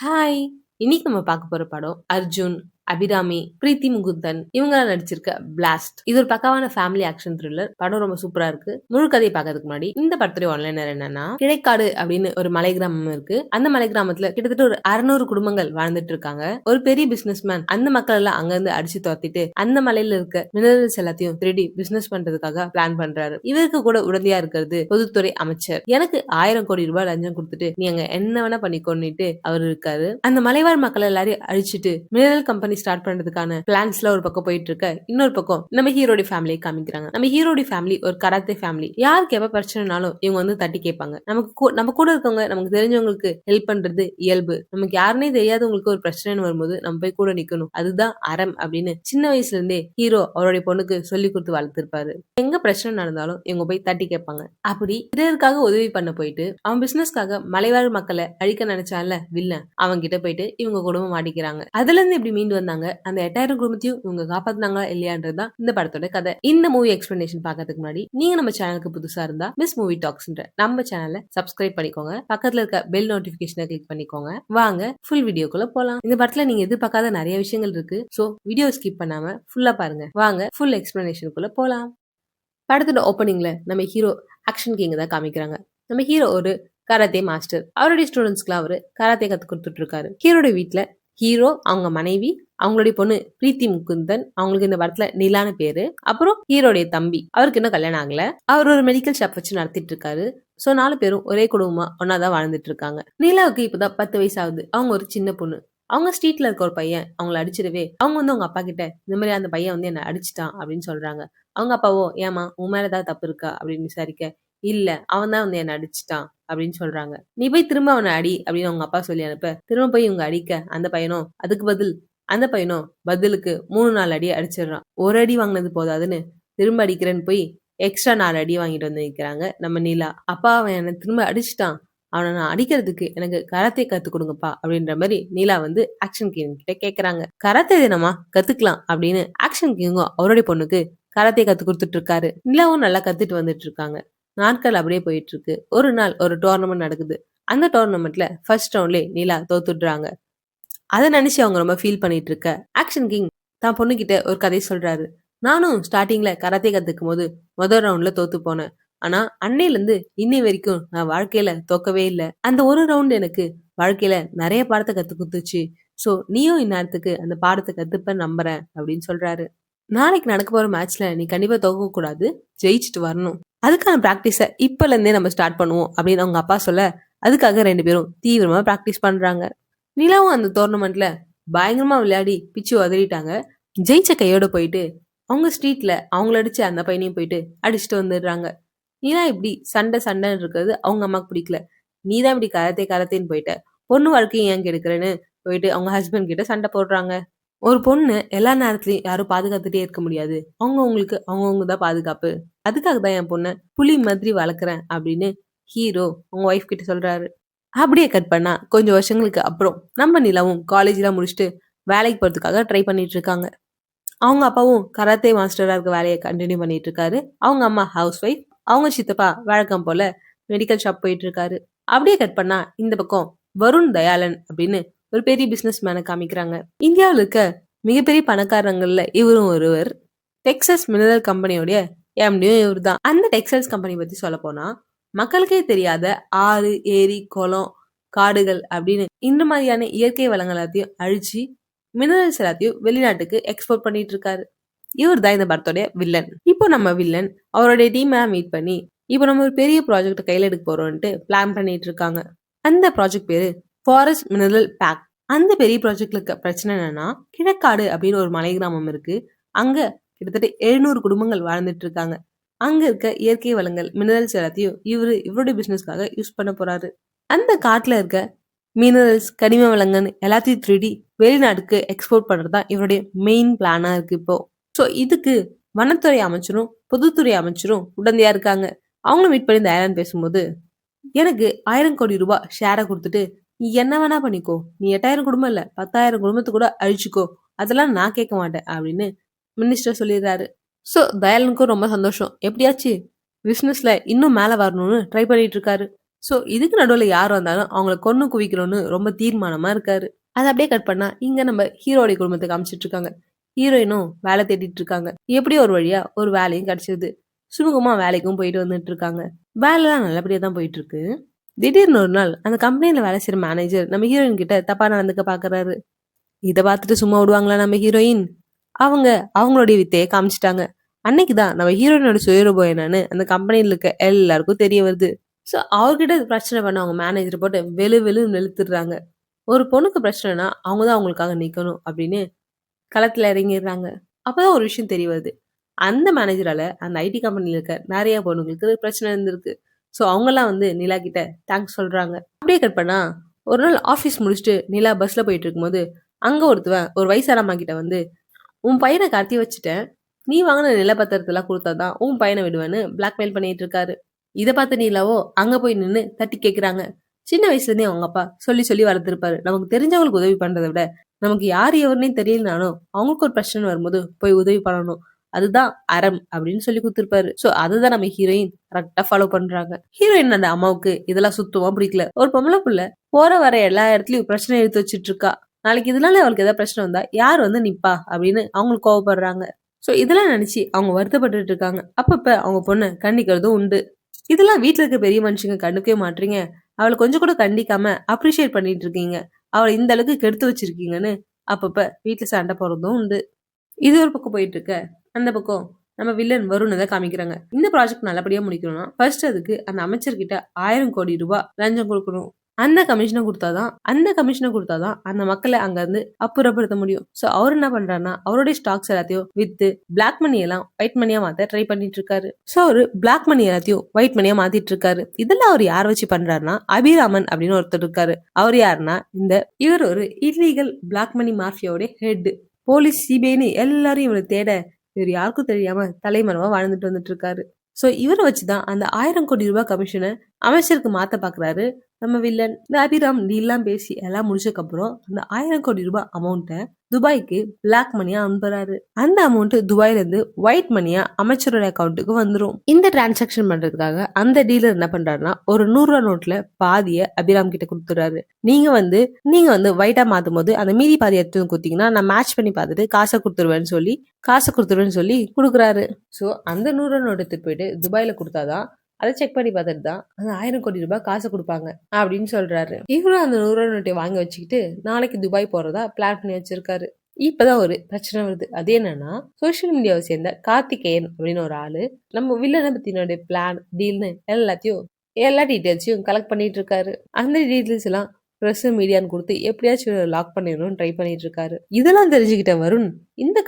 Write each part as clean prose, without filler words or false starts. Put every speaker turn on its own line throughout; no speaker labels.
Hi! இன்னைக்கு நம்ம பார்க்க போற படம் அர்ஜுன், அபிராமி, பிரீத்தி முகுந்தன் இவங்கலாம் நடிச்சிருக்க பிளாஸ்ட். இது ஒரு பக்காவான ஃபேமிலி ஆக்ஷன் த்ரில்லர். படம் ரொம்ப சூப்பரா இருக்கு. முழு கதையை பார்க்கறதுக்கு முன்னாடி இந்த படத்துடைய ஒன்லைனர் என்னன்னா, கிழைக்காடு அப்படின்னு ஒரு மலை கிராமம் இருக்கு. அந்த மலை கிராமத்துல கிட்டத்தட்ட ஒரு 600 குடும்பங்கள் வாழ்ந்துட்டு இருக்காங்க. ஒரு பெரிய பிசினஸ்மேன் அந்த மக்கள் எல்லாம் அங்க இருந்து அடிச்சு துரத்திட்டு அந்த மலையில இருக்க மினரல்ஸ் எல்லாத்தையும் திருடி பிசினஸ் பண்றதுக்காக பிளான் பண்றாரு. இவருக்கு கூட உடனடியா இருக்கிறது பொதுத்துறை அமைச்சர். எனக்கு 1000 கோடி ரூபாய் லஞ்சம் கொடுத்துட்டு நீ அங்க என்ன வேணா பண்ணிக்கொண்டுட்டு அவர் இருக்காரு. அந்த மலைவாழ் மக்கள் எல்லாரையும் அழிச்சிட்டு மினரல் கம்பெனி ஸ்டார்ட் பண்றதுக்கான பிளான்ஸ்ல ஒரு பக்கம் போயிட்டு இருக்க, இன்னொரு பக்கம் நம்ம ஹீரோடி ஃபேமிலியை காமிக்கிறாங்க. நம்ம ஹீரோடி ஃபேமிலி ஒரு கராத்தே ஃபேமிலி. யாருக்கு எப்ப பிரச்சனைனாலும் இவங்க வந்து தட்டி கேட்பாங்க. நம்ம கூட இருக்கவங்க நமக்கு தெரிஞ்சவங்களுக்கு ஹெல்ப் பண்றது இயல்பு. நமக்கு யாருன்னே தெரியாதவங்களுக்கு ஒரு பிரச்சனைன்னு வரும்போது நம்ம போய் கூட நிக்கணும், அதுதான் அறம் அப்படின்னு சின்ன வயசுல இருந்தே ஹீரோ அவருடைய பொண்ணுக்கு சொல்லி கொடுத்து வளர்த்திருப்பாரு. எங்க பிரச்சனை நடந்தாலும் இவங்க போய் தட்டி கேட்பாங்க. அப்படி பிறருக்காக உதவி பண்ண போயிட்டு அவன் பிசினஸ்க்காக மலைவாழ் மக்களை அழிக்க நினைச்சான்ல வில்லன், அவங்க கிட்ட போயிட்டு இவங்க குடும்பம் மாட்டிக்கிறாங்க. அதுல இருந்து இப்படி மீண்டு வந்தாங்க. அந்த 8000 குடும்பத்தையும் இவங்க காப்பாத்தினாங்களா இல்லையான்றதுதான் இந்த படத்தோட கதை. இந்த மூவி எக்ஸ்பிளனேஷன் பாக்கிறதுக்கு முன்னாடி நீங்க நம்ம சேனலுக்கு புதுசா இருந்தா மிஸ் மூவி டாக்ஸ்ன்ற நம்ம சேனலை சப்ஸ்கிரைப் பண்ணிக்கோங்க. பக்கத்துல இருக்க பெல் நோட்டிபிகேஷனை கிளிக் பண்ணிக்கோங்க. வாங்க ஃபுல் வீடியோக்குள்ள போலாம். இந்த படத்துல நீங்க எதிர்பார்க்காத நிறைய விஷயங்கள் இருக்கு. சோ வீடியோ ஸ்கிப் பண்ணாம ஃபுல்லா பாருங்க. வாங்க ஃபுல் எக்ஸ்பிளனேஷனுக்குள்ள போலாம். படத்தோட ஓப்பனிங்ல நம்ம ஹீரோ ஆக்ஷன் கிங் தான் காமிக்கிறாங்க. நம்ம ஹீரோ ஒரு கராத்தே மாஸ்டர். அவருடைய ஸ்டூடெண்ட்ஸ்க்குலாம் அவரு கராத்தே கத்து கொடுத்துட்டு இருக்காரு. ஹீரோட வீட்டுல ஹீரோ, அவங்க மனைவி, அவங்களுடைய பொண்ணு பிரீத்தி முகுந்தன், அவங்களுக்கு இந்த படத்துல நிலான பேரு, அப்புறம் ஹீரோடைய தம்பி, அவருக்கு இன்னும் கல்யாணம் ஆகல. அவர் ஒரு மெடிக்கல் ஷாப் வச்சு நடத்திட்டு இருக்காரு. சோ 4 பேரும் ஒரே குடும்பமா ஒன்னாதான் வாழ்ந்துட்டு இருக்காங்க. நிலாவுக்கு இப்பதான் 10 வயசு ஆகுது. அவங்க ஒரு சின்ன பொண்ணு. அவங்க ஸ்ட்ரீட்ல இருக்க ஒரு பையன் அவங்களை அடிச்சிடவே அவங்க வந்து அவங்க அப்பா கிட்ட இந்த மாதிரி அந்த பையன் வந்து என்ன அடிச்சிட்டான் அப்படின்னு சொல்றாங்க. அவங்க அப்பாவோ, ஏமா உன் மேல ஏதாவது தப்பு இருக்கா அப்படின்னு விசாரிக்க, இல்ல அவன் தான் வந்து என்ன அடிச்சிட்டான் அப்படின்னு சொல்றாங்க. நீ போய் திரும்ப அவனை அடி அப்படின்னு அவங்க அப்பா சொல்லி அனுப்ப, திரும்ப போய் இவங்க அடிக்க அந்த பையனும் அதுக்கு பதில் அந்த பையனும் பதிலுக்கு 3-4 அடி அடிச்சிடறான். ஒரு அடி வாங்கினது போதாதுன்னு திரும்ப அடிக்கிறேன்னு போய் எக்ஸ்ட்ரா 4 அடி வாங்கிட்டு வந்து நிக்கிறாங்க நம்ம நிலா. அப்பா அவன் என்ன திரும்ப அடிச்சிட்டான், அவனை நான் அடிக்கிறதுக்கு எனக்கு கராத்தே கத்து கொடுங்கப்பா அப்படின்ற மாதிரி நீலா வந்து ஆக்ஷன் கிங் கிட்ட கேக்குறாங்க. கராத்தே தினமா கத்துக்கலாம் அப்படின்னு ஆக்ஷன் கிங்கும் அவருடைய பொண்ணுக்கு கராத்தே கத்து கொடுத்துட்டு இருக்காரு. நிலாவும் நல்லா கத்துட்டு வந்துட்டு இருக்காங்க. நாட்கள் அப்படியே போயிட்டு இருக்கு. ஒரு நாள் ஒரு டோர்னமெண்ட் நடக்குது. அந்த டோர்னமெண்ட்ல ஃபர்ஸ்ட் ரவுண்ட்லயே நீலா தோத்துடுறாங்க. அதை நினைச்சு அவங்க ரொம்ப ஃபீல் பண்ணிட்டு இருக்க, ஆக்ஷன் கிங் தான் பொண்ணு கிட்ட ஒரு கதை சொல்றாரு. நானும் ஸ்டார்டிங்ல கராத்தே கத்துக்கும் போது முதல் ரவுண்ட்ல தோத்து போனேன். ஆனா அன்னையில இருந்து இன்னை வரைக்கும் நான் வாழ்க்கையில தோக்கவே இல்லை. அந்த ஒரு ரவுண்ட் எனக்கு வாழ்க்கையில நிறைய பாடத்தை கத்து கொடுத்துச்சு. சோ நீயும் இந்நேரத்துக்கு அந்த பாடத்தை கத்துப்ப நம்புறேன் அப்படின்னு சொல்றாரு. நாளைக்கு நடக்க போற மேட்ச்ல நீ கண்டிப்பா தோக்க கூடாது, ஜெயிச்சுட்டு வரணும். அதுக்கான பிராக்டிஸ இப்பல இருந்தே நம்ம ஸ்டார்ட் பண்ணுவோம் அப்படின்னு அவங்க அப்பா சொல்ல, அதுக்காக 2 பேரும் தீவிரமா பிராக்டிஸ் பண்றாங்க. நிலாவும் அந்த டோர்னமெண்ட்ல பயங்கரமா விளையாடி பிச்சு உதறிட்டாங்க. ஜெயிச்ச கையோட போயிட்டு அவங்க ஸ்ட்ரீட்ல அவங்கள அடிச்ச அந்த பையனையும் போயிட்டு அடிச்சுட்டு வந்துடுறாங்க. நிலா இப்படி சண்டைன்னு இருக்கிறது அவங்க அம்மாக்கு பிடிக்கல. நீதான் இப்படி கராத்தேன்னு போயிட்ட, பொண்ணு வாழ்க்கையை ஏன் கெடுக்கிறேன்னு போயிட்டு அவங்க ஹஸ்பண்ட் கிட்ட சண்டை போடுறாங்க. ஒரு பொண்ணு எல்லா நேரத்துலயும் யாரும் பாதுகாத்துட்டே இருக்க முடியாது. அவங்கவுங்களுக்கு அவங்கவுங்க தான் பாதுகாப்பு. அதுக்காக தான் என் பொண்ணை புலி மாதிரி வளர்க்குறேன் அப்படின்னு ஹீரோ உங்க ஒய்ஃப் கிட்ட சொல்றாரு. அப்படியே கட் பண்ணா கொஞ்சம் வருஷங்களுக்கு அப்புறம் நம்ம நிலாவும் காலேஜ்லாம் முடிச்சுட்டு வேலைக்கு போறதுக்காக ட்ரை பண்ணிட்டு இருக்காங்க. அவங்க அப்பாவும் கராத்தே மாஸ்டரா இருக்க வேலையை கண்டினியூ பண்ணிட்டு இருக்காரு. அவங்க அம்மா ஹவுஸ் ஒய்ஃப். அவங்க சித்தப்பா வழக்கம் போல மெடிக்கல் ஷாப் போயிட்டு இருக்காரு. அப்படியே கட் பண்ணா இந்த பக்கம் வருண் தயாளன் அப்படின்னு ஒரு பெரிய பிசினஸ் மேனை காமிக்கிறாங்க. இந்தியாவில் இருக்க மிகப்பெரிய பணக்காரங்கள்ல இவரும் ஒருவர். டெக்ஸஸ் மினரல் கம்பெனியோடைய எம்டியும் இவர் தான். அந்த டெக்ஸ்டைல்ஸ் கம்பெனி பத்தி சொல்ல போனா மக்களுக்கே தெரியாத ஆறு, ஏரி, குளம், காடுகள் அப்படின்னு இந்த மாதிரியான இயற்கை வளங்கள் எல்லாத்தையும் அழிச்சு மினரல்ஸ் எல்லாத்தையும் வெளிநாட்டுக்கு எக்ஸ்போர்ட் பண்ணிட்டு இருக்காரு. இவர் தான் இந்த படத்தோடைய வில்லன். இப்போ நம்ம வில்லன் அவருடைய டீம் மீட் பண்ணி இப்போ நம்ம ஒரு பெரிய ப்ராஜெக்ட் கையில எடுக்க போறோம்ட்டு பிளான் பண்ணிட்டு இருக்காங்க. அந்த ப்ராஜெக்ட் பேரு ஃபாரஸ்ட் மினரல் பேக். அந்த பெரிய ப்ராஜெக்ட்ல இருக்க பிரச்சனை என்னன்னா, கிழக்காடு அப்படின்னு ஒரு மலை கிராமம் இருக்கு. அங்க கிட்டத்தட்ட 700 குடும்பங்கள் வாழ்ந்துட்டு இருக்காங்க. அங்க இருக்க இயற்கை வளங்கள் மினரல்ஸ் எல்லாத்தையும் இவருடைய பிசினஸ்க்காக யூஸ் பண்ண போறாரு. அந்த காட்டுல இருக்க மினரல்ஸ், கனிம வளங்கள் எல்லாத்தையும் திருடி வெளிநாட்டுக்கு எக்ஸ்போர்ட் பண்றதுதான் இவருடைய மெயின் பிளானா இருக்கு இப்போ. சோ இதுக்கு வனத்துறை அமைச்சரும் பொதுத்துறை அமைச்சரும் உடந்தையா இருக்காங்க. அவங்களும் மீட் பண்ணி இந்த ஐலாண்ட் பேசும்போது, எனக்கு 1000 கோடி ரூபாய் ஷேரை கொடுத்துட்டு நீ என்ன வேணா பண்ணிக்கோ, நீ 8000 குடும்பம் இல்ல 10,000 குடும்பத்தை கூட அழிச்சுக்கோ, அதெல்லாம் நான் கேட்க மாட்டேன் அப்படின்னு மினிஸ்டர் சொல்லிடுறாரு. சோ தயாளனுக்கும் ரொம்ப சந்தோஷம். எப்படியாச்சு பிசினஸ்ல இன்னும் மேல வரணும்னு ட்ரை பண்ணிட்டு இருக்காரு. சோ இதுக்கு நடுவுல யார் வந்தாலும் அவங்கள கொன்னு குவிக்கணும்னு ரொம்ப தீர்மானமா இருக்காரு. அதை அப்படியே கட் பண்ணா இங்க நம்ம ஹீரோடைய குடும்பத்தை காமிச்சிட்டு இருக்காங்க. ஹீரோயினும் வேலை தேடிட்டு இருக்காங்க. எப்படியோ ஒரு வழியா ஒரு வேலையும் கிடைச்சது. சுமூகமா வேலைக்கும் போயிட்டு வந்துட்டு இருக்காங்க. வேலைலாம் நல்லபடியா தான் போயிட்டு இருக்கு. திடீர்னு ஒரு நாள் அந்த கம்பெனில வேலை செய்யற மேனேஜர் நம்ம ஹீரோயின் கிட்ட தப்பா நடந்துக்க பாக்குறாரு. இத பார்த்துட்டு சும்மா விடுவாங்களா நம்ம ஹீரோயின்? அவங்க அவங்களுடைய வித்தையை காமிச்சிட்டாங்க. அன்னைக்குதான் நம்ம ஹீரோயினோட சுயரூபம் என்னன்னு அந்த கம்பெனில இருக்க எல்லாருக்கும் தெரிய வருது. சோ அவர்கிட்ட பிரச்சனை பண்ண அவங்க மேனேஜர் போட்டு வெளுன்னு வெளுத்துடுறாங்க. ஒரு பொண்ணுக்கு பிரச்சனைனா அவங்கதான் அவங்களுக்காக நிக்கணும் அப்படின்னு களத்துல இறங்கிடுறாங்க. அப்பதான் ஒரு விஷயம் தெரிய வருது. அந்த மேனேஜரால அந்த ஐடி கம்பெனில இருக்க நிறைய பொண்ணுங்களுக்கு பிரச்சனை இருந்திருக்கு. சோ அவங்கெல்லாம் வந்து நிலா கிட்ட தேங்க்ஸ் சொல்றாங்க. அப்படியே கட் பண்ணா ஒரு நாள் ஆபீஸ் முடிச்சுட்டு நிலா பஸ்ல போயிட்டு இருக்கும்போது அங்க ஒருத்தவன் ஒரு வயசான அம்மா கிட்ட வந்து, உன் பையனை கடத்தி வச்சுட்டேன், நீ வாங்கின நிலப்பத்திரத்தெல்லாம் கொடுத்தாதான் உன் பையனை விடுவேன்னு பிளாக்மெயில் பண்ணிட்டு இருக்காரு. இதை பார்த்து நீலாவோ அங்க போய் நின்று தட்டி கேக்குறாங்க. சின்ன வயசுல இருந்தே அவங்க அப்பா சொல்லி சொல்லி வளர்த்திருப்பாரு, நமக்கு தெரிஞ்சவங்களுக்கு உதவி பண்றதை விட நமக்கு யார் எவருன்னே தெரியலனாலும் அவங்களுக்கு ஒரு பிரச்சனை வரும்போது போய் உதவி பண்ணணும், அதுதான் அறம் அப்படின்னு சொல்லி கொடுத்திருப்பாரு. சோ அதுதான் நம்ம ஹீரோயின் கரெக்டா ஃபாலோ பண்றாங்க. ஹீரோயின் அந்த அம்மாவுக்கு இதெல்லாம் சுத்தமா பிடிக்கல. ஒரு பொம்பளை புள்ள போற வர எல்லா இடத்துலயும் பிரச்சனை எடுத்து வச்சிட்டு இருக்கா, நாளைக்கு இதனால அவளுக்கு ஏதாவது பிரச்சனை வந்தா யார் வந்து நிப்பா அப்படின்னு அவங்களுக்கு கோவப்படுறாங்க. சோ இதெல்லாம் நினைச்சு அவங்க வருத்தப்பட்டு இருக்காங்க. அப்பப்ப அவங்க பொண்ணை கண்டிக்கிறதும் உண்டு. இதெல்லாம் வீட்டுல இருக்க பெரிய மனுஷங்க கண்டுக்கவே மாட்டீங்க, அவளை கொஞ்சம் கூட கண்டிக்காம அப்ரிஷியேட் பண்ணிட்டு இருக்கீங்க, அவளை இந்த அளவுக்கு கெடுத்து வச்சிருக்கீங்கன்னு அப்பப்ப வீட்டுல சண்டை போறதும் உண்டு. இது ஒரு பக்கம் போயிட்டு இருக்க, அந்த பக்கம் நம்ம வில்லன் வருண் தான் காமிக்கிறாங்க. இந்த ப்ராஜெக்ட் நல்லபடியா முடிக்கணும்னா ஃபர்ஸ்ட் அதுக்கு அந்த அமைச்சர்கிட்ட 1000 கோடி ரூபாய் லஞ்சம் கொடுக்கணும். அந்த கமிஷனை கொடுத்தாதான் அந்த மக்களை அங்க இருந்து அப்புறப்படுத்த முடியும். சோ அவர் என்ன பண்றாருன்னா அவருடைய ஸ்டாக்ஸ் எல்லாத்தையும் வித்து பிளாக் மணி எல்லாம் ஒயிட் மணியா மாத்த ட்ரை பண்ணிட்டு இருக்காரு. சோ அவரு பிளாக் மணி எல்லாத்தையும் ஒயிட் மணியா மாத்திட்டு இருக்காரு. இதெல்லாம் அவர் யார் வச்சு பண்றாருன்னா அபிராமன் அப்படின்னு ஒருத்தர் இருக்காரு. அவர் யாருன்னா இவர் ஒரு இல்லீகல் பிளாக் மணி மாஃபியாவோட ஹெட். போலீஸ் சிபிஐன்னு எல்லாரும் இவரை தேட இவர் யாருக்கும் தெரியாம தலைமறைவா வாழ்ந்துட்டு வந்துட்டு இருக்காரு. சோ இவரை வச்சுதான் அந்த 1000 கோடி ரூபாய் கமிஷனை அமைச்சருக்கு மாத்த பாக்குறாரு நம்ம வில்லன். இந்த அபிராம் டீல்லாம் பேசி எல்லாம் முடிச்சதுக்கு அப்புறம் அந்த 1000 கோடி ரூபாய் அமௌண்ட்டை துபாய்க்கு பிளாக் மணியா அனுப்புறாரு. அந்த அமௌண்ட் துபாயில இருந்து ஒயிட் மணியா அமைச்சரோட அக்கௌண்ட்டுக்கு வந்துரும். இந்த டிரான்சாக்சன் பண்றதுக்காக அந்த டீலர் என்ன பண்றாருன்னா ஒரு 100 ரூபாய் நோட்ல பாதிய அபிராம் கிட்ட கொடுத்துறாரு. நீங்க வந்து ஒயிட்டா மாத்தும் போது அந்த மீதி பாதி எடுத்து கொடுத்தீங்கன்னா நான் மேட்ச் பண்ணி பார்த்துட்டு காசை கொடுத்துருவேன்னு சொல்லி கொடுக்குறாரு. சோ அந்த 100 ரூபாய் நோட் எடுத்துட்டு போயிட்டு துபாயில கொடுத்தாதான் அதை செக் பண்ணி பார்த்துட்டு தான் அந்த 1000 கோடி ரூபாய் காசை கொடுப்பாங்க அப்படின்னு சொல்றாரு. இவரும் அந்த 100 ரூபாய் நோட்டை வாங்கி வச்சுக்கிட்டு நாளைக்கு துபாய் போறதா பிளான் பண்ணி வச்சிருக்காரு. இப்பதான் ஒரு பிரச்சனை வருது. அது என்னன்னா சோசியல் மீடியாவை சேர்ந்த கார்த்திகேயன் அப்படின்னு ஒரு ஆளு நம்ம வில்லனை பத்தினோட பிளான் டீல்னு எல்லா டீட்டெயில்ஸையும் கலெக்ட் பண்ணிட்டு இருக்காரு. அந்த டீட்டெயில்ஸ் எல்லாம் பிரஸ் மீடியான்னு கொடுத்து எப்படியாச்சும் லாக் பண்ணிடணும்னு ட்ரை பண்ணிட்டு இருக்காரு. இதெல்லாம் தெரிஞ்சுக்கிட்ட வருண் இந்த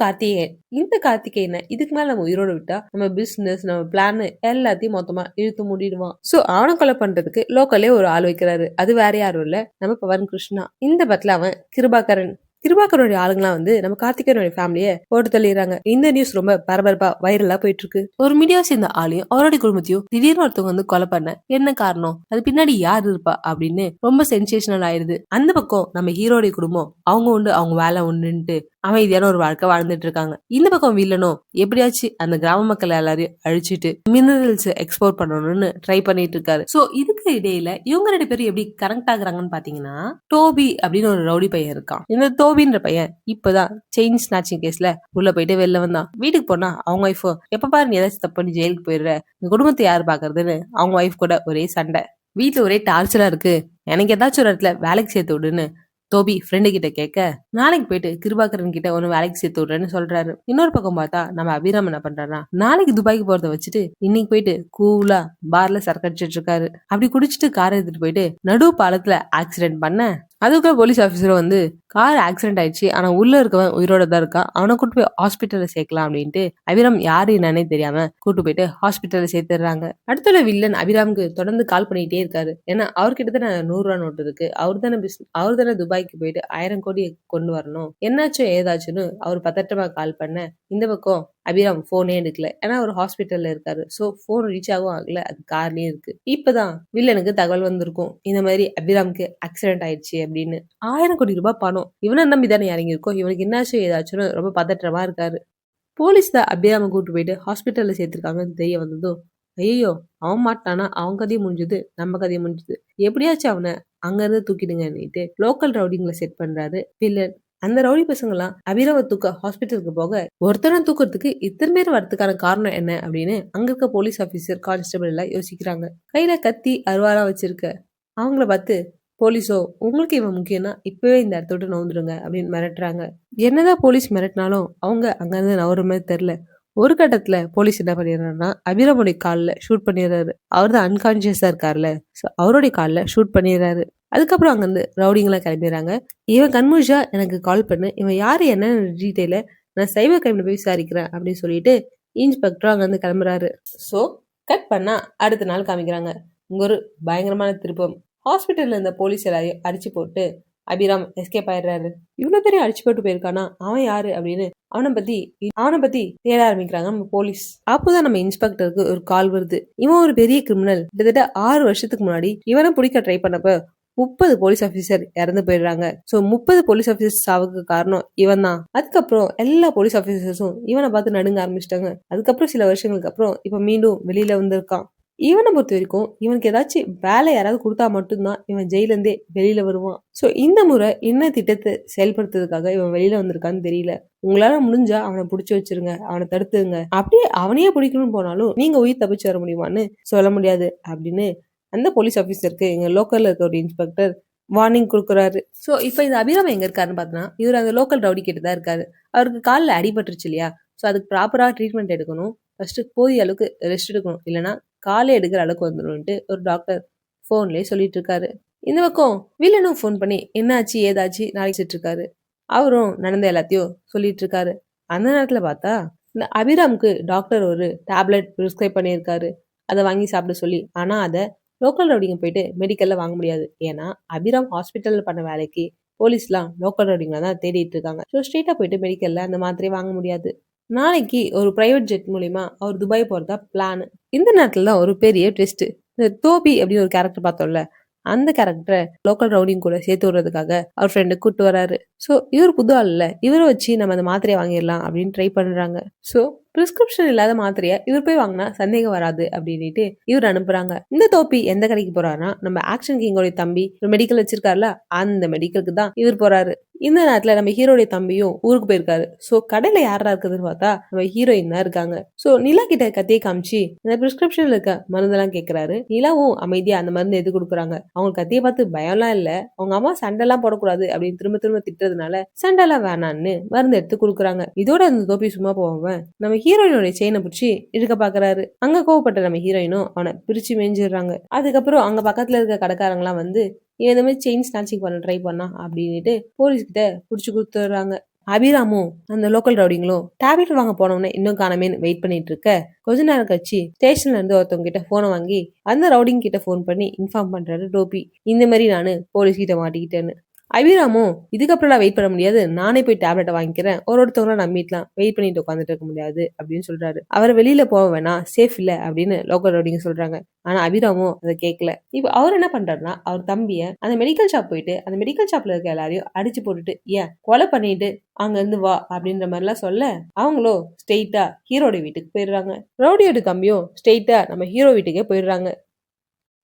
கார்த்திகேயனை இதுக்கு மேல நம்ம உயிரோட விட்டா நம்ம பிசினஸ் நம்ம பிளான் எல்லாத்தையும் மொத்தமா இழுத்து மூடிடுவான். சோ அவனை கொலை பண்றதுக்கு லோக்கல்லே ஒரு ஆள் வைக்கிறாரு. அது வேற யாரும் இல்ல, நம்ம பவன் கிருஷ்ணா. இந்த பட்ல அவன் கிருபாகரோட ஆளுங்களாம் வந்து நம்ம கார்த்திகேயனோட ஃபேமிலிய போட்டு தள்ளிடுறாங்க. இந்த நியூஸ் ரொம்ப பரபரப்பா வைரலா போயிட்டு இருக்கு. ஒரு மீடியா சேர்ந்த ஆளையும் அவருடைய குடும்பத்தையும் திடீர்னு ஒருத்தவங்க வந்து கொலை பண்ண என்ன காரணம், அது பின்னாடி யார் இருப்பா அப்படின்னு ரொம்ப சென்சேஷனல் ஆயிருது. அந்த பக்கம் நம்ம ஹீரோடைய குடும்பம் அவங்க உண்டு அவங்க வேலை உண்டுன்ட்டு அமைதியான ஒரு வாழ்க்கை வாழ்ந்துட்டு இருக்காங்க. இந்த பக்கம் வில்லனும் எப்படியாச்சும் அந்த கிராம மக்கள் எல்லாரையும் அழிச்சிட்டு மினரல்ஸ் எக்ஸ்போர்ட் பண்ணணும்னு ட்ரை பண்ணிட்டு இருக்காரு. சோ இதுக்கு இடையில இவங்க 2 பேரும் எப்படி கனெக்ட் ஆகுறாங்கன்னு பாத்தீங்கன்னா டோபி அப்படின்னு ஒரு ரவுடி பையன் இருக்கான். இந்த டோபின்ற பையன் இப்பதான் செயின் ஸ்நாச்சிங் கேஸ்ல உள்ள போயிட்டு வெளில வந்தான். வீட்டுக்கு போனா அவங்க ஒய்ஃப் எப்ப பாரு நீ ஏதாச்சும் தப்பு பண்ணி ஜெயிலுக்கு போயிடுற, இந்த குடும்பத்தை யாரு பாக்குறதுன்னு அவங்க ஒய்ஃப் கூட ஒரே சண்டை. வீட்டுல ஒரே டார்ச்சரா இருக்கு, எனக்கு ஏதாச்சும் ஒரு இடத்துல வேலைக்கு சேர்த்து விடுன்னு டோபி ஃப்ரெண்டு கிட்ட கேட்க நாளைக்கு போயிட்டு கிருபாகரன் கிட்ட ஒன்னு வேலைக்கு சேர்த்து விடுறேன்னு சொல்றாரு. இன்னொரு பக்கம் பார்த்தா நம்ம அபிராம் என்ன பண்றாருன்னா நாளைக்கு துபாய்க்கு போறத வச்சுட்டு இன்னைக்கு போயிட்டு கூலா பார்ல சரக்கு அடிச்சிட்டு இருக்காரு. அப்படி குடிச்சிட்டு காரை எடுத்துட்டு போயிட்டு நடு பாலத்துல ஆக்சிடென்ட் பண்ண அதுக்குள்ள போலீஸ் ஆபீசர் வந்து கார் ஆக்சிடென்ட் ஆயிடுச்சு, ஆனா உள்ள இருக்கவன் உயிரோட தான் இருக்கான், அவனை கூட்டு போய் ஹாஸ்பிட்டல்ல சேர்க்கலாம் அப்படின்ட்டு அபிராம் யாரு என்னன்னே தெரியாம கூட்டு போயிட்டு ஹாஸ்பிட்டல்ல சேர்த்துறாங்க. அடுத்த வில்லன் அபிராமுக்கு தொடர்ந்து கால் பண்ணிட்டே இருக்காரு. ஏன்னா அவர்கிட்ட தான் 100 ரூபாய் நோட்டு இருக்கு, அவர் தானே துபாய்க்கு போயிட்டு 1000 கோடி கொண்டு வரணும், என்னாச்சும் ஏதாச்சுன்னு அவர் பதட்டமா கால் பண்ண இந்த பக்கம் அபிராம் போனே எடுக்கல. ஏன்னா அவர் ஹாஸ்பிட்டல்ல இருக்காரு. சோ போன் ரீச் ஆகும் ஆகல, அது கார்லயே இருக்கு. இப்பதான் வில்லனுக்கு தகவல் வந்திருக்கும் இந்த மாதிரி அபிராமுக்கு ஆக்சிடென்ட் ஆயிடுச்சு அப்படின்னு. 1000 கோடி ரூபாய் பணம் இவனை நம்பி தானே இறங்கியிருக்கோம், இவனுக்கு என்னாச்சும் ஏதாச்சும் ரொம்ப பதற்றமா இருக்காரு. போலீஸ் தான் அபிராம கூட்டு போயிட்டு ஹாஸ்பிட்டல்ல சேர்த்திருக்காங்கன்னு தெரிய வந்ததும் ஐயோ, அவன் மாட்டானா, அவன் கதையும் முடிஞ்சது, நம்ம கதையும் முடிஞ்சது, எப்படியாச்சும் அவனை அங்க இருந்து தூக்கிடுங்கன்னுட்டு லோக்கல் ரவுடிங்களை செட் பண்றாரு வில்லன். அந்த ரவுடி பசங்க எல்லாம் அபிராம தூக்க ஹாஸ்பிட்டலுக்கு போக, ஒருத்தனை தூக்குறதுக்கு இத்தனை பேர் வரதுக்கான காரணம் என்ன அப்படின்னு அங்க இருக்க போலீஸ் ஆபீசர் கான்ஸ்டபிள் எல்லாம் யோசிக்கிறாங்க. கையில கத்தி அருவாளா வச்சிருக்க அவங்கள பார்த்து போலீஸோ, உங்களுக்கு இவன் முக்கியம்னா இப்பவே இந்த இடத்த விட்டு நவுந்துருங்க அப்படின்னு மிரட்டுறாங்க. என்னதான் போலீஸ் மிரட்டினாலும் அவங்க அங்க இருந்து நவர மாதிரி தெரியல. ஒரு கட்டத்துல போலீஸ் என்ன பண்ணிடுறாருன்னா அபிராமுடைய காலில் ஷூட் பண்ணிடுறாரு. அவர் தான் அன்கான்சியஸா இருக்காருல்ல, அவருடைய காலில் ஷூட் பண்ணிடுறாரு. அதுக்கப்புறம் அங்கிருந்து ரவுடிங்கெல்லாம் கிளம்பிடுறாங்க. இவன் கண்முழிச்சா எனக்கு கால் பண்ணு, இவன் யாரு என்ன டீட்டெயில நான் சைபர் கிரைம்ல போய் விசாரிக்கிறேன் அப்படின்னு சொல்லிட்டு இன்ஸ்பெக்டரும் அங்கிருந்து கிளம்புறாரு. ஸோ கட் பண்ணா அடுத்த நாள் காமிக்கிறாங்க. இங்க ஒரு பயங்கரமான திருப்பம். ஹாஸ்பிட்டல்ல இருந்த போலீஸ் எல்லாரையும் அடிச்சு போட்டு அபிராம் எஸ்கேப் ஆயிடுறாரு. இவ்வளவு பெரிய அடிச்சு போட்டு போயிருக்கானா, அவன் யாரு அப்படின்னு அவனை பத்தி தேட ஆரம்பிக்கிறாங்க நம்ம போலீஸ். அப்போதான் நம்ம இன்ஸ்பெக்டருக்கு ஒரு கால் வருது. இவன் ஒரு பெரிய கிரிமினல். கிட்டத்தட்ட 6 வருஷத்துக்கு முன்னாடி இவனை பிடிக்க ட்ரை பண்ணப்ப 30 போலீஸ் ஆபீசர் இறந்து போயிடுறாங்க. சோ 30 போலீஸ் ஆபீசர் சாவுக்கு காரணம் இவன் தான். அதுக்கப்புறம் எல்லா போலீஸ் ஆபீசர்ஸும் இவனை பார்த்து நடுங்க ஆரம்பிச்சிட்டாங்க. அதுக்கப்புறம் சில வருஷங்களுக்கு அப்புறம் இப்ப மீண்டும் வெளியில வந்திருக்கான். இவனை பொறுத்த வரைக்கும் இவனுக்கு ஏதாச்சும் வேலை யாராவது கொடுத்தா மட்டும்தான் இவன் ஜெயில இருந்தே வெளியில வருவான். சோ இந்த முறை என்ன திட்டத்தை செயல்படுத்துறதுக்காக இவன் வெளியில வந்திருக்கான்னு தெரியல. உங்களால முடிஞ்சா அவனை புடிச்சு வச்சிருங்க, அவனை தடுத்துங்க. அப்படியே அவனையே பிடிக்கணும்னு போனாலும் நீங்க உயிர் தப்பிச்சு வர முடியுமான்னு சொல்ல முடியாது அப்படின்னு அந்த போலீஸ் ஆபீசருக்கு எங்க லோக்கல்ல இருக்க ஒரு இன்ஸ்பெக்டர் வார்னிங் கொடுக்குறாரு. சோ இப்ப இந்த அபிராம எங்க இருக்காருன்னு பார்த்தோன்னா, இவர் அந்த லோக்கல் ரவுடி கிட்ட தான் இருக்காரு. அவருக்கு காலில் அடிபட்டுருச்சு இல்லையா, சோ அதுக்கு ப்ராப்பரா ட்ரீட்மெண்ட் எடுக்கணும். ஃபர்ஸ்ட் போதிய அளவுக்கு ரெஸ்ட் எடுக்கணும், இல்லைன்னா காலை எடுக்கிற அளவுக்கு வந்துடும் ஒரு டாக்டர் போன்லயே சொல்லிட்டு இருக்காரு. இந்த பக்கம் வில்லனும் போன் பண்ணி என்னாச்சு ஏதாச்சு நாளைக்கு இருக்காரு. அவரும் நடந்த எல்லாத்தையும் சொல்லிட்டு இருக்காரு. அந்த நேரத்துல பார்த்தா இந்த அபிராமுக்கு டாக்டர் ஒரு டேப்லெட் பிரிஸ்கிரைப் பண்ணியிருக்காரு. அதை வாங்கி சாப்பிட சொல்லி. ஆனா அதை லோக்கல் ரவுடிங்க போயிட்டு மெடிக்கல்ல வாங்க முடியாது. ஏன்னா அபிராம் ஹாஸ்பிட்டல்ல பண்ண வேலைக்கு போலீஸ்லாம் லோக்கல் ரவுடிங்க தான் தேடிட்டு இருக்காங்க. ஸோ ஸ்ட்ரெயிட்டா போயிட்டு மெடிக்கல்ல அந்த மாத்திரையை வாங்க முடியாது. நாளைக்கு ஒரு பிரைவேட் ஜெட் மூலியமா அவர் துபாய் போறதா பிளான். இந்த நேரத்துல தான் ஒரு பெரிய ட்விஸ்ட். இந்த தோபி அப்படின்னு ஒரு கேரக்டர் பார்த்தோம்ல, அந்த கேரக்டரை லோக்கல் ரவுடிங் கூட சேர்த்து விடுறதுக்காக அவர் ஃப்ரெண்டு கூட்டு வராரு. ஸோ இவர் புது ஆள் இல்ல, இவரை வச்சு நம்ம அந்த மாத்திரையை வாங்கிடலாம் அப்படின்னு ட்ரை பண்றாங்க. ஸோ பிரிஸ்கிரிப்ஷன் இல்லாத மாத்திரையை இவர் போய் வாங்கினா சந்தேகம் வராது அப்படின்ட்டு இவர் அனுப்புறாங்க. இந்த தோப்பி எந்த கடைக்கு போறாருன்னா, நம்ம ஆக்ஷன் கிங்கோட தம்பி மெடிக்கல் வச்சிருக்காருல, அந்த மெடிக்கலுக்கு தான் இவர் போறாரு. இந்த நேரத்துல நம்ம ஹீரோடைய தம்பியும் ஊருக்கு போயிருக்காரு. சோ கடையில யாரா இருக்குதுன்னு பார்த்தா நம்ம ஹீரோயின் தான் இருக்காங்க. சோ நிலா கிட்ட கத்தியை காமிச்சு அந்த பிரிஸ்கிரிப்ஷன்ல இருக்க மருந்தெல்லாம் கேக்குறாரு. நிலாவும் அமைதியா அந்த மருந்து எது கொடுக்குறாங்க. அவங்க கத்தியை பார்த்து பயம்லாம் இல்ல, அவங்க அம்மா சண்டெல்லாம் போடக்கூடாது அப்படின்னு திரும்ப திரும்ப திட்டுறதுனால சண்டெல்லாம் வேணான்னு மருந்து எடுத்து கொடுக்குறாங்க. இதோட அந்த தோப்பி சும்மா போவாம நம்ம ஹீரோயினோட செயினை பிடிச்சி இழுக்க பாக்குறாரு. அங்க கோவப்பட்ட நம்ம ஹீரோயினும் அவனை பிரிச்சு மேஞ்சிடுறாங்க. அதுக்கப்புறம் அங்க பக்கத்துல இருக்க கடைக்காரங்க எல்லாம் வந்து இந்த மாதிரி செயின் ஸ்நாச்சிங் பண்ண ட்ரை பண்ணா அப்படின்ட்டு போலீஸ் கிட்ட புடிச்சு கொடுத்துறாங்க. அபிராமும் அந்த லோக்கல் ரவுடிங்களும் டேப்லெட் வாங்க போனவனே இன்னும் காணமேன்னு வெயிட் பண்ணிட்டு இருக்க, கொஞ்ச நேரம் கழிச்சு ஸ்டேஷன்ல இருந்து ஒருத்தவங்க கிட்ட போனை வாங்கி அந்த ரவுடிங் கிட்ட போன் பண்ணி இன்ஃபார்ம் பண்றாரு டோபி, இந்த மாதிரி நானு போலீஸ் கிட்ட மாட்டிக்கிட்டேன்னு. அபிராமும் இதுக்கப்புறம் வெயிட் பண்ண முடியாது, நானே போய் டேப்லெட்டை வாங்கிக்கிறேன், ஒருத்தவங்களும் நம்பிட்டுலாம் வெயிட் பண்ணிட்டு உட்காந்துட்டு இருக்க முடியாது அப்படின்னு சொல்றாரு. அவர் வெளியில போக வேணாம், சேஃப் இல்ல அப்படின்னு லோக்கல் ரவுடிங்க சொல்றாங்க. ஆனா அபிராமும் அதை கேட்கல. இப்ப அவர் என்ன பண்றாருன்னா, அவர் தம்பிய அந்த மெடிக்கல் ஷாப் போயிட்டு அந்த மெடிக்கல் ஷாப்ல இருக்க எல்லாரையும் அடிச்சு போட்டுட்டு ஏன் கொலை பண்ணிட்டு அங்க இருந்து வா அப்படின்ற மாதிரி எல்லாம் சொல்ல, அவங்களும் ஸ்ட்ரெயிட்டா ஹீரோட வீட்டுக்கு போயிடுறாங்க. ரவுடியோட தம்பியும் ஸ்ட்ரெயிட்டா நம்ம ஹீரோ வீட்டுக்கே போயிடுறாங்க.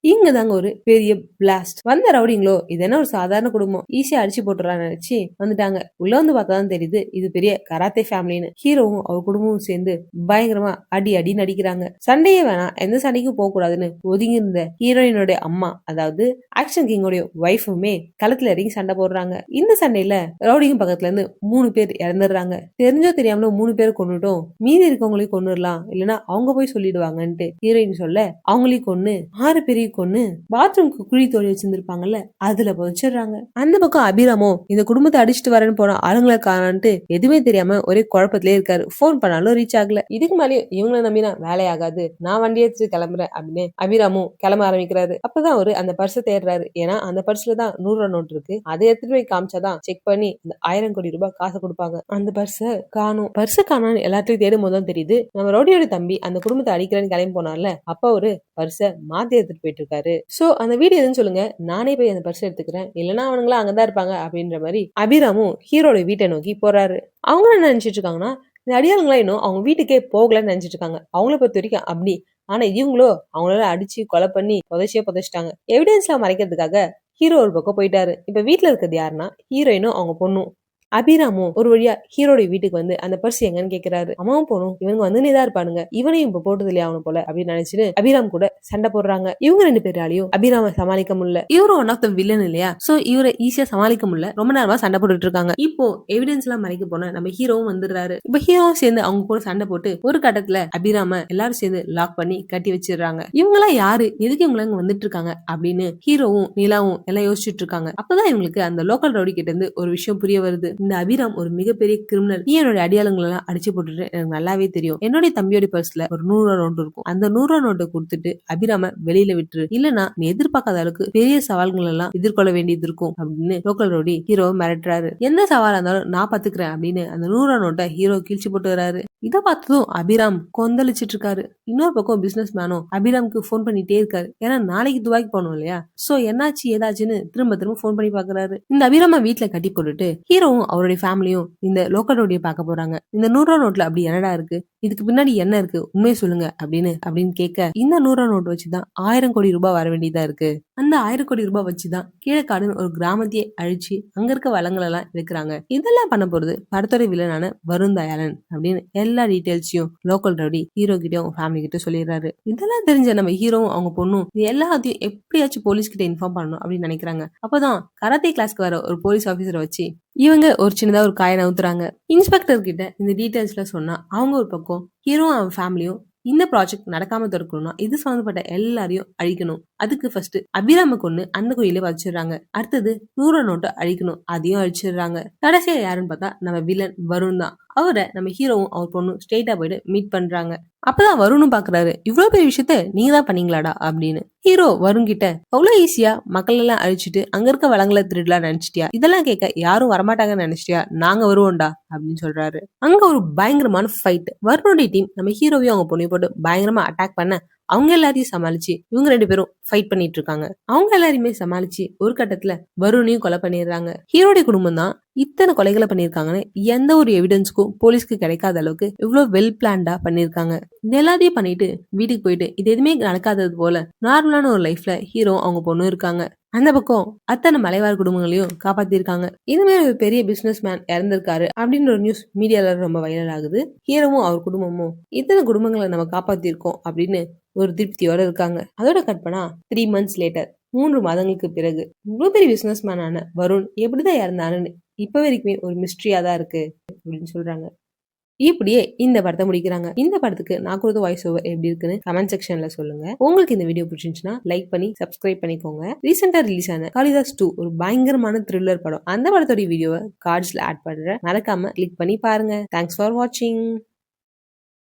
இங்கதாங்க ஒரு பெரிய பிளாஸ்ட். வந்த ரவுடிங்களோ இது என்ன ஒரு சாதாரண குடும்பம், ஈஸியா அடிச்சு போட்டுறான்னு நினைச்சு வந்துட்டாங்க. உள்ள வந்து பார்த்தாதான் தெரியுது இது பெரிய கராத்தே ஃபேமிலின்னு. ஹீரோவும் அவர் குடும்பமும் சேர்ந்து பயங்கரமா அடி அடி நடிக்கிறாங்க. சண்டையே வேணாம், எந்த சண்டைக்கும் போக கூடாதுன்னு ஒதுங்கி இருந்த ஹீரோயினோட அம்மா, அதாவது ஆக்ஷன் கிங்கோடைய ஒய்ஃபுமே களத்துல இறங்கி சண்டை போடுறாங்க. இந்த சண்டையில ரவுடிங்க பக்கத்துல இருந்து 3 பேர் இறந்துடுறாங்க. தெரிஞ்சோ தெரியாமலோ 3 பேர் கொண்டுட்டோம், மீதி இருக்கவங்களையும் கொண்டுடலாம், இல்லைன்னா அவங்க போய் சொல்லிடுவாங்கன்ட்டு ஹீரோயின் சொல்ல அவங்களையும் கொண்டு 6 பேரையும் கொன்னு பாத்ரூம்க்கு குழி தோண்டி வச்சிருந்திருப்பாங்கல்ல, அதுல புதைச்சிடுறாங்க. அந்த பக்கம் அபிராமோ இந்த குடும்பத்தை அடிச்சுட்டு வரேன்னு போன ஆளுங்களை காணான்ட்டு எதுவுமே தெரியாம ஒரே குழப்பத்திலே இருக்காரு. போன் பண்ணாலும் ரீச் ஆகல. இதுக்கு மேலேயும் இவங்களை நம்பினா வேலையாகாது, நான் வண்டி எடுத்து கிளம்புறேன் அப்படின்னு அபிராமும் கிளம்ப ஆரம்பிக்கிறாரு. அப்பதான் அவரு அந்த பர்ஸை தேடுறாரு. ஏன்னா அந்த பர்ஸ்ல தான் 100 ரூபா நோட் இருக்கு. அதை எடுத்துட்டு போய் காமிச்சாதான் செக் பண்ணி அந்த 1000 கோடி ரூபாய் காசை கொடுப்பாங்க. அந்த பர்ஸை காணும். பர்ஸை காணான்னு எல்லாத்தையும் தேடும் போதுதான் தெரியுது நம்ம ரோடியோட தம்பி அந்த குடும்பத்தை அடிக்கிறேன்னு கிளம்பி போனால, அப்ப ஒரு பர்ஸை மாத்தி எடுத்துட்டு போயிட்டு இருக்காரு. சோ அந்த வீடியோ எதுன்னு சொல்லுங்க, நானே போய் அந்த பர்ஸ் எடுத்துக்கிறேன், இல்லைன்னா அவனுங்களா அங்கதான் இருப்பாங்க அப்படின்ற மாதிரி அபிராமும் ஹீரோட வீட்டை நோக்கி போறாரு. அவங்க என்ன நினைச்சிட்டு இருக்காங்கன்னா, இந்த அடியாளுங்களா இன்னும் அவங்க வீட்டுக்கே போகலன்னு நினைச்சிட்டு இருக்காங்க. அவங்கள பொறுத்த வரைக்கும் அப்படி ஆனா இவங்களோ அவங்களால அடிச்சு கொலை பண்ணி புதைச்சிட்டாங்க. எவிடன்ஸ் எல்லாம் மறைக்கிறதுக்காக ஹீரோ ஒரு பக்கம் போயிட்டாரு. இப்ப வீட்டுல இருக்கிறது யாருன்னா ஹீரோயினும் அவங்க பொண்ணும். அபிராமும் ஒரு வழியா ஹீரோட வீட்டுக்கு வந்து அந்த பர்ஸ் எங்கன்னு கேக்குறாரு. அம்மாவும் போனும் இவங்க வந்துதான் இருப்பானுங்க, இவனையும் இப்ப போட்டது இல்லையா அவனு போல அப்படின்னு நினைச்சிட்டு அபிராம் கூட சண்டை போடுறாங்க. இவங்க 2 பேராலையும் அபிராம சமாளிக்க முடியல. இவரும் ஒன் ஆஃப் த வில்லன் இல்லையா, சோ இவரை ஈஸியா சமாளிக்க முடியல. ரொம்ப நேரமா சண்டை போட்டுட்டு இருக்காங்க. இப்போ எவிடன்ஸ் எல்லாம் மறைக்க போன நம்ம ஹீரோவும் வந்துடுறாரு. இப்ப ஹீரோவும் சேர்ந்து அவங்க கூட சண்டை போட்டு ஒரு கட்டத்துல அபிராம எல்லாரும் சேர்ந்து லாக் பண்ணி கட்டி வச்சிடுறாங்க. இவங்க எல்லாம் யாரு, எதுக்கு இவங்க இங்க வந்துட்டு இருக்காங்க அப்படின்னு ஹீரோவும் நீலாவும் எல்லாம் யோசிச்சுட்டு இருக்காங்க. அப்பதான் இவங்களுக்கு அந்த லோக்கல் ரவுடி கிட்ட இருந்து ஒரு விஷயம் புரிய வருது. இந்த அபிராம் ஒரு மிகப்பெரிய கிரிமினல். நீ என்னோட அடியாளங்கள் எல்லாம் அடிச்சு போட்டுட்டு எனக்கு நல்லாவே தெரியும். என்னுடைய தம்பியோட பர்ஸ்ல ஒரு 100 ரூபா நோட்டு இருக்கும். அந்த 100 ரூபா நோட்டை கொடுத்துட்டு அபிராம வெளியில விட்டுரு, இல்லனா நீ எதிர்பார்க்காத அளவுக்கு பெரிய சவால்கள் எல்லாம் எதிர்கொள்ள வேண்டியது இருக்கும் அப்படின்னு லோக்கல் ரவுடி ஹீரோ மிரட்டுறாரு. எந்த சவாலா இருந்தாலும் நான் பாத்துக்கிறேன் அப்படின்னு அந்த 100 ரூபா நோட்டை ஹீரோ கீழ்ச்சி போட்டு வராரு. இதை பார்த்ததும் அபிராம் கொந்தளிச்சிட்டு இருக்காரு. இன்னொரு பக்கம் பிசினஸ் மேனும் அபிராமுக்கு போன் பண்ணிட்டே இருக்காரு. ஏன்னா நாளைக்கு துபாய்க்கு போகணும் இல்லையா, சோ என்னாச்சு ஏதாச்சுன்னு திரும்ப போன் பண்ணி பாக்குறாரு. இந்த அபிராம வீட்டுல கட்டி போட்டுட்டு ஹீரோவும் அவருடைய ஃபேமிலியும் இந்த லோக்கல் ரோடியை பார்க்க போறாங்க. இந்த 100 ரூபா நோட்ல அப்படி என்னடா இருக்கு, இதுக்கு பின்னாடி என்ன இருக்கு, உண்மையை சொல்லுங்க அப்படின்னு கேட்க, இந்த 100 ரூபா நோட்டு வச்சுதான் 1000 கோடி ரூபாய் வர வேண்டியதா இருக்கு. அந்த 1000 கோடி ரூபாய் வச்சுதான் கீழக்காடுன்னு ஒரு கிராமத்தையே அழிச்சு அங்க இருக்க வளங்கள் எல்லாம் இருக்கிறாங்க. இதெல்லாம் பண்ண போறது படத்தோட வில்லனான வருண் தயாளன் அப்படின்னு எல்லா டீடைல்ஸையும் லோக்கல் ரவுடி ஹீரோ கிட்ட அவங்க ஃபேமிலி கிட்ட சொல்லிடுறாரு. இதெல்லாம் தெரிஞ்ச நம்ம ஹீரோவும் அவங்க பொண்ணும் எல்லாத்தையும் எப்படியாச்சும் போலீஸ் கிட்ட இன்ஃபார்ம் பண்ணணும் அப்படின்னு நினைக்கிறாங்க. அப்பதான் கராத்தே கிளாஸ்க்கு வர ஒரு போலீஸ் ஆபீசரை வச்சு இவங்க ஒரு சின்னதா ஒரு காயை நவுத்துறாங்க. இன்ஸ்பெக்டர் கிட்ட இந்த டீடைல்ஸ்ல சொன்னா அவங்க ஒரு பக்கம் ஹீரோவும் அவன் ஃபேமிலியும் இந்த ப்ராஜெக்ட் நடக்காம தடுக்கணும்னா இது சம்பந்தப்பட்ட எல்லாரையும் அழிக்கணும். அதுக்கு ஃபர்ஸ்ட் அபிராம கொண்டு அந்த கோயில வச்சிடுறாங்க. அடுத்தது 100 நோட்டை அழிக்கணும், அதையும் அழிச்சிடுறாங்க. கடைசியா யாருன்னு பார்த்தா நம்ம வில்லன் வருண் தான். அவரை நம்ம ஹீரோவும் அவர் பொண்ணும் ஸ்ட்ரெயிட்டா போயிட்டு மீட் பண்றாங்க. அப்பதான் வருணும் பாக்குறாரு, இவ்வளவு பெரிய விஷயத்த நீங்க தான் பண்ணீங்களாடா அப்படின்னு. ஹீரோ வருண் கிட்ட அவ்வளவு ஈஸியா மக்கள் எல்லாம் அழிச்சிட்டு அங்க இருக்க வளங்களை திருடலாம் நினைச்சிட்டியா, இதெல்லாம் கேட்க யாரும் வரமாட்டாங்கன்னு நினைச்சிட்டியா, நாங்க வருவோம்டா அப்படின்னு சொல்றாரு. அங்க ஒரு பயங்கரமான ஃபைட். வருணுடைய டீம் நம்ம ஹீரோவையும் அவங்க பொண்ணையும் போட்டு பயங்கரமா அட்டாக் பண்ண அவங்க எல்லாரையும் சமாளிச்சு இவங்க 2 பேரும் ஃபைட் பண்ணிட்டு இருக்காங்க. அவங்க எல்லாரையுமே சமாளிச்சு ஒரு கட்டத்துல வருணையும் கொலை பண்ணிடுறாங்க. ஹீரோடைய குடும்பம் தான் இத்தனை கொலைகளை பண்ணிருக்காங்கன்னு எந்த ஒரு எவிடன்ஸ்க்கும் போலீஸ்க்கு கிடைக்காத அளவுக்கு இவ்வளவு வெல் பிளான்டா பண்ணிருக்காங்க. இது எல்லாத்தையும் பண்ணிட்டு வீட்டுக்கு போயிட்டு இது எதுவுமே நடக்காதது போல நார்மலான ஒரு லைஃப்ல ஹீரோ அவங்க பொண்ணும் இருக்காங்க. அந்த பக்கம் அத்தனை மலைவாழ் குடும்பங்களையும் காப்பாத்திருக்காங்க. இதுமே ஒரு பெரிய பிசினஸ் மேன் இறந்திருக்காரு அப்படின்னு ஒரு நியூஸ் மீடியால ரொம்ப வைரல் ஆகுது. ஹீரோவும் அவர் குடும்பமும் இத்தனை குடும்பங்களை நம்ம காப்பாத்திருக்கோம் அப்படின்னு ஒரு திருப்தியோட இருக்காங்க. அதோட கட் பண்ணா 3 months லேட்டர், 3 மாதங்களுக்கு பிறகு இவ்வளவு பெரிய பிசினஸ் மேனான வருண் எப்படிதான் இறந்தாருன்னு இப்ப வரைக்குமே ஒரு மிஸ்ட்ரியா தான் இருக்கு அப்படின்னு சொல்றாங்க. இப்படியே இந்த படத்தை முடிக்கிறாங்க. இந்த படத்துக்கு நான் கொடுத்த வாய்ஸ் ஓவர் எப்படி இருக்குன்னு கமெண்ட் செக்ஷன்ல சொல்லுங்க. உங்களுக்கு இந்த வீடியோ பிடிச்சிருந்துச்சுன்னா லைக் பண்ணி சப்ஸ்கிரைப் பண்ணிக்கோங்க. ரீசெண்டா ரிலீஸ் ஆன காளிதாஸ் 2 ஒரு பயங்கரமான த்ரில்லர் படம். அந்த படத்தோட வீடியோவை கார்ட்ஸ்ல ஆட் பண்றேன், மறக்காம கிளிக் பண்ணி பாருங்க. தேங்க்ஸ் ஃபார் வாட்சிங்.